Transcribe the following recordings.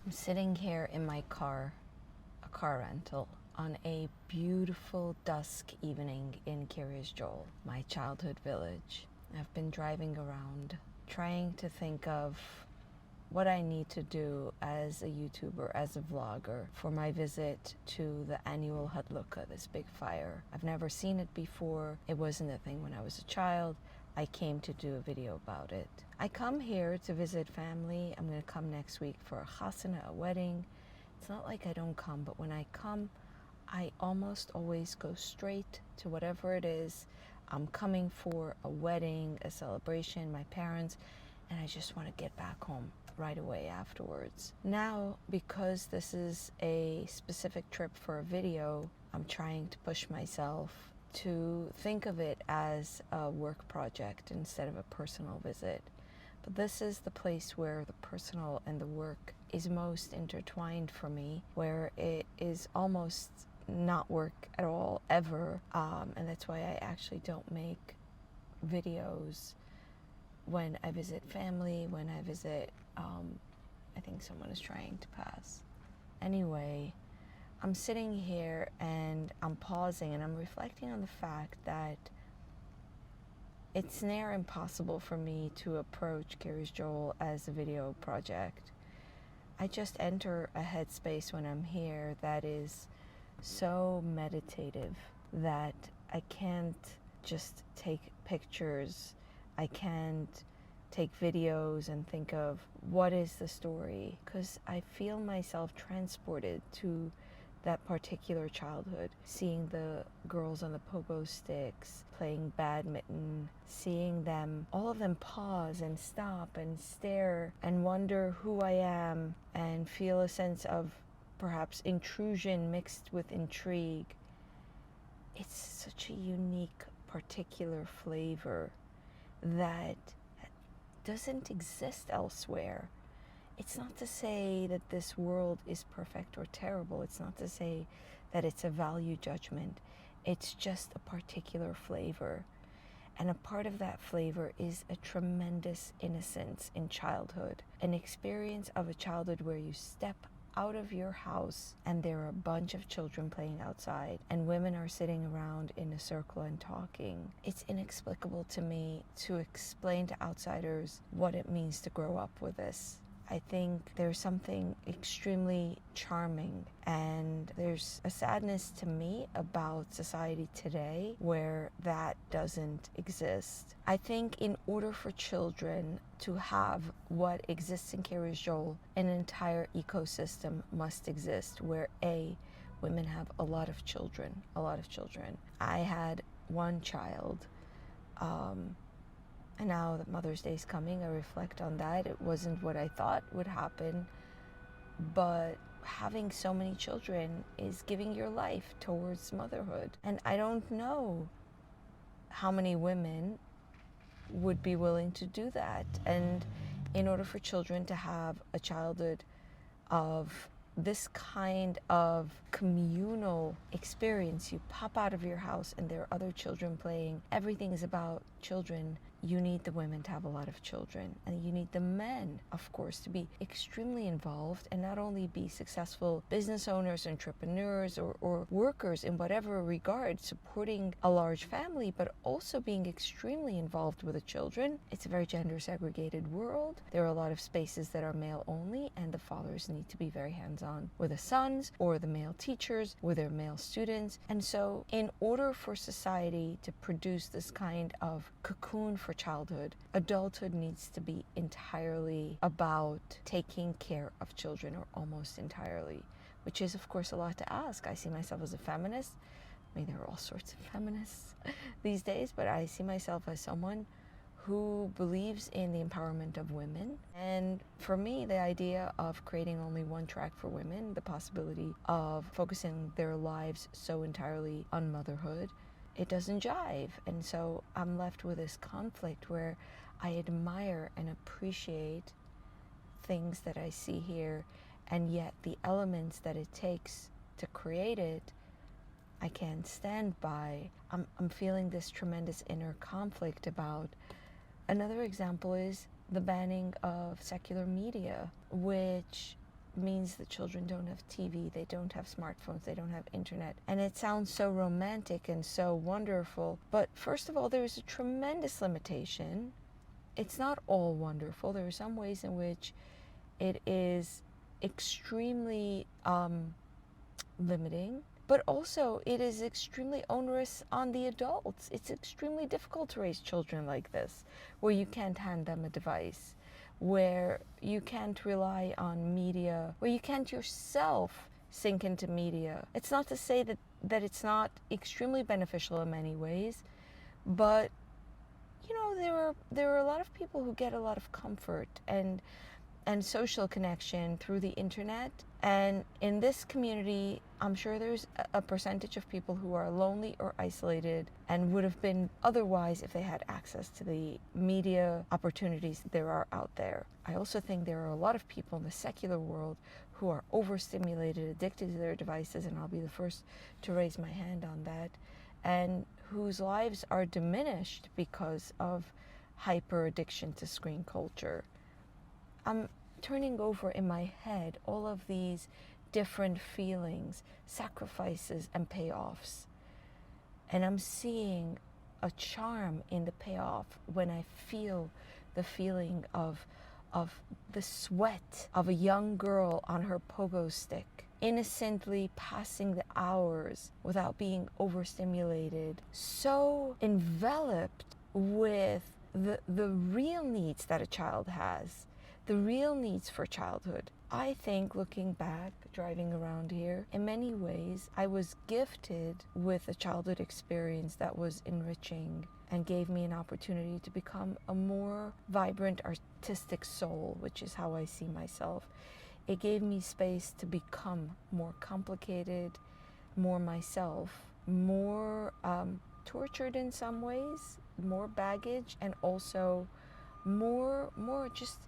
I'm sitting here in my car, a car rental, on a beautiful dusk evening in Kiryas Joel, my childhood village. I've been driving around trying to think of what I need to do as a YouTuber, as a vlogger, for my visit to the annual Hadluka, this big fire. I've never seen it before. It wasn't a thing when I was a child. I came to do a video about it. I come here to visit family. I'm going to come next week for a chasana, a wedding. It's not like I don't come, but when I come, I almost always go straight to whatever it is I'm coming for, a wedding, a celebration, my parents, and I just want to get back home right away afterwards. Now, because this is a specific trip for a video, I'm trying to push myself to think of it as a work project instead of a personal visit. But this is the place where the personal and the work is most intertwined for me, where it is almost not work at all, ever. And that's why I actually don't make videos when I visit family, when I visit, I think someone is trying to pass. Anyway, I'm sitting here and I'm pausing and I'm reflecting on the fact that it's near impossible for me to approach Kiryas Joel as a video project. I just enter a headspace when I'm here that is so meditative that I can't just take pictures. I can't take videos and think of what is the story, because I feel myself transported to that particular childhood, seeing the girls on the pogo sticks playing badminton, seeing them, all of them pause and stop and stare and wonder who I am and feel a sense of perhaps intrusion mixed with intrigue. It's such a unique, particular flavor that doesn't exist elsewhere. It's not to say that this world is perfect or terrible. It's not to say that it's a value judgment. It's just a particular flavor. And a part of that flavor is a tremendous innocence in childhood. An experience of a childhood where you step out of your house and there are a bunch of children playing outside and women are sitting around in a circle and talking. It's inexplicable to me to explain to outsiders what it means to grow up with this. I think there's something extremely charming, and there's a sadness to me about society today where that doesn't exist. I think in order for children to have what exists in Kiryas Joel, an entire ecosystem must exist where women have a lot of children. I had one child, and now that Mother's Day is coming, I reflect on that. It wasn't what I thought would happen, but having so many children is giving your life towards motherhood. And I don't know how many women would be willing to do that. And in order for children to have a childhood of this kind of communal experience, you pop out of your house and there are other children playing. Everything is about children. You need the women to have a lot of children, and you need the men, of course, to be extremely involved and not only be successful business owners, entrepreneurs, or workers in whatever regard, supporting a large family, but also being extremely involved with the children. It's a very gender segregated world. There are a lot of spaces that are male only, and the fathers need to be very hands-on with the sons or the male teachers with their male students. And so in order for society to produce this kind of cocoon for childhood, adulthood needs to be entirely about taking care of children, or almost entirely, which is of course a lot to ask. I see myself as a feminist. I mean, there are all sorts of feminists these days, but I see myself as someone who believes in the empowerment of women. And for me, the idea of creating only one track for women, the possibility of focusing their lives so entirely on motherhood, it doesn't jive. And so I'm left with this conflict where I admire and appreciate things that I see here, and yet the elements that it takes to create it, I can't stand by. I'm feeling this tremendous inner conflict about. Another example is the banning of secular media, which means that children don't have TV, they don't have smartphones, they don't have internet. And it sounds so romantic and so wonderful. But first of all, there is a tremendous limitation. It's not all wonderful. There are some ways in which it is extremely limiting, but also it is extremely onerous on the adults. It's extremely difficult to raise children like this, where you can't hand them a device, where you can't rely on media, where you can't yourself sink into media. It's not to say that it's not extremely beneficial in many ways, but you know, there are a lot of people who get a lot of comfort and social connection through the internet. And in this community, I'm sure there's a percentage of people who are lonely or isolated and would have been otherwise if they had access to the media opportunities that there are out there. I also think there are a lot of people in the secular world who are overstimulated, addicted to their devices, and I'll be the first to raise my hand on that, and whose lives are diminished because of hyper addiction to screen culture. I'm turning over in my head all of these different feelings, sacrifices, and payoffs. And I'm seeing a charm in the payoff when I feel the feeling of the sweat of a young girl on her pogo stick, innocently passing the hours without being overstimulated, so enveloped with the real needs that a child has, the real needs for childhood. I think, looking back, driving around here, in many ways, I was gifted with a childhood experience that was enriching and gave me an opportunity to become a more vibrant artistic soul, which is how I see myself. It gave me space to become more complicated, more myself, more tortured in some ways, more baggage, and also more just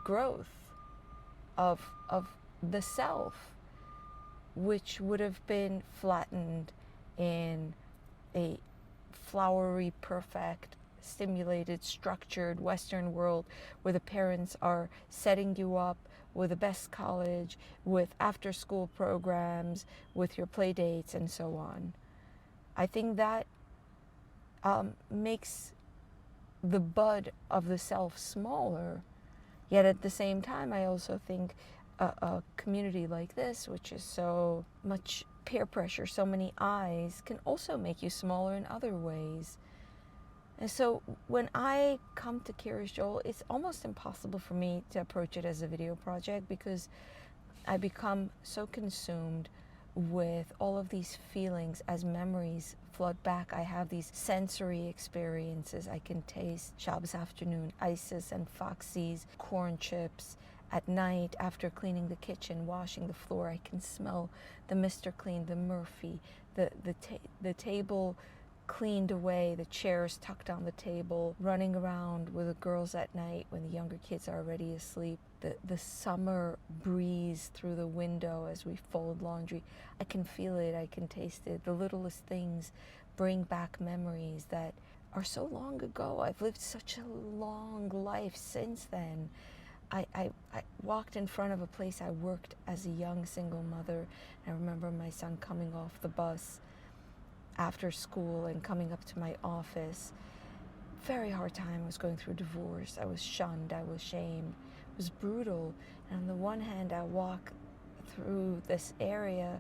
growth of the self, which would have been flattened in a flowery, perfect, stimulated, structured Western world where the parents are setting you up with the best college, with after school programs, with your play dates, and so on. I think that makes the bud of the self smaller. Yet at the same time, I also think a community like this, which is so much peer pressure, so many eyes, can also make you smaller in other ways. And so when I come to Kiryas Joel, it's almost impossible for me to approach it as a video project because I become so consumed with all of these feelings as memories flood back. I have these sensory experiences. I can taste Shabbos afternoon, Isis and Foxy's corn chips. At night, after cleaning the kitchen, washing the floor, I can smell the Mr. Clean, the Murphy, the table cleaned away, the chairs tucked on the table, running around with the girls at night when the younger kids are already asleep, the summer breeze through the window as we fold laundry. I can feel it, I can taste it. The littlest things bring back memories that are so long ago. I've lived such a long life since then. I walked in front of a place I worked as a young single mother. I remember my son coming off the bus after school and coming up to my office. Very hard time. I was going through divorce. I was shunned. I was shamed. It was brutal. And on the one hand, I walk through this area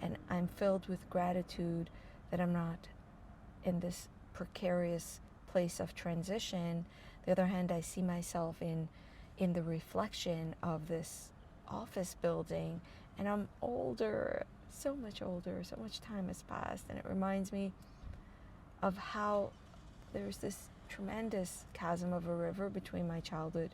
and I'm filled with gratitude that I'm not in this precarious place of transition. The other hand, I see myself in the reflection of this office building, and I'm older, so much older, so much time has passed, and it reminds me of how there's this tremendous chasm of a river between my childhood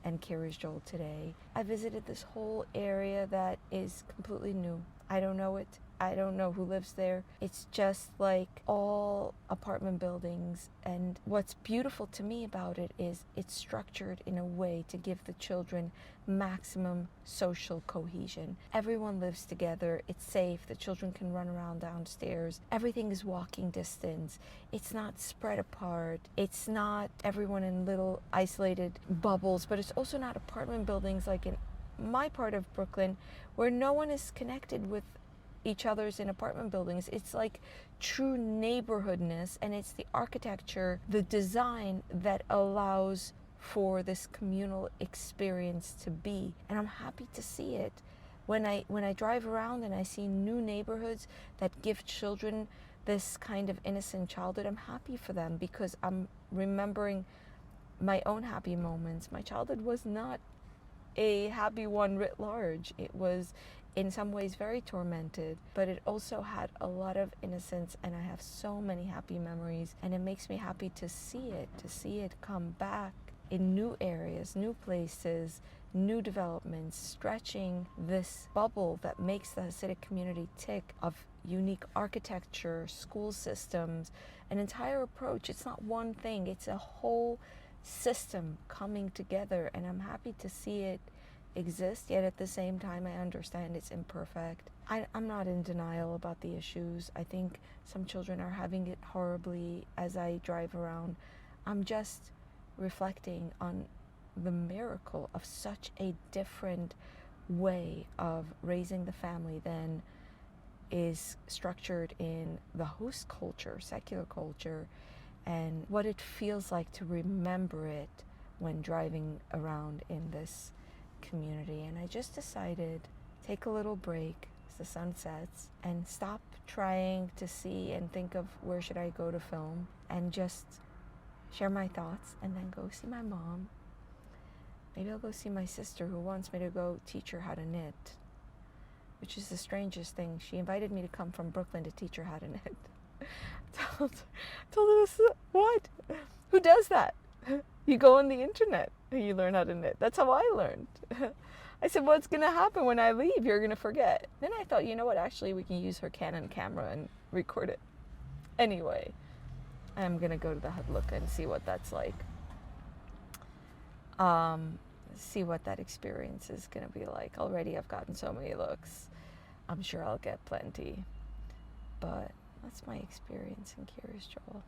and Kiryas Joel today. I visited this whole area that is completely new. I don't know it. I don't know who lives there. It's just like all apartment buildings. And what's beautiful to me about it is it's structured in a way to give the children maximum social cohesion. Everyone lives together. It's safe. The children can run around downstairs. Everything is walking distance. It's not spread apart. It's not everyone in little isolated bubbles, but it's also not apartment buildings like in my part of Brooklyn where no one is connected with each other's in apartment buildings. It's like true neighborhoodness, and it's the architecture, the design that allows for this communal experience to be. And I'm happy to see it. When I drive around and I see new neighborhoods that give children this kind of innocent childhood, I'm happy for them because I'm remembering my own happy moments. My childhood was not a happy one writ large. It was in some ways very tormented, but it also had a lot of innocence, and I have so many happy memories, and it makes me happy to see it come back in new areas, new places, new developments, stretching this bubble that makes the Hasidic community tick of unique architecture, school systems, an entire approach. It's not one thing, it's a whole system coming together, and I'm happy to see it exist, yet at the same time I understand it's imperfect. I'm not in denial about the issues. I think some children are having it horribly as I drive around. I'm just reflecting on the miracle of such a different way of raising the family than is structured in the host culture, secular culture, and what it feels like to remember it when driving around in this community. And I just decided take a little break as the sun sets and stop trying to see and think of where should I go to film, and just share my thoughts, and then go see my mom. Maybe I'll go see my sister who wants me to go teach her how to knit, which is the strangest thing. She invited me to come from Brooklyn to teach her how to knit. told her this, what? Who does that? You go on the internet and you learn how to knit. That's how I learned. I said, what's going to happen when I leave? You're going to forget. Then I thought, you know what? Actually, we can use her Canon camera and record it. Anyway, I'm going to go to the Hadluka and see what that's like. See what that experience is going to be like. Already I've gotten so many looks. I'm sure I'll get plenty. But that's my experience in Kiryas Joel.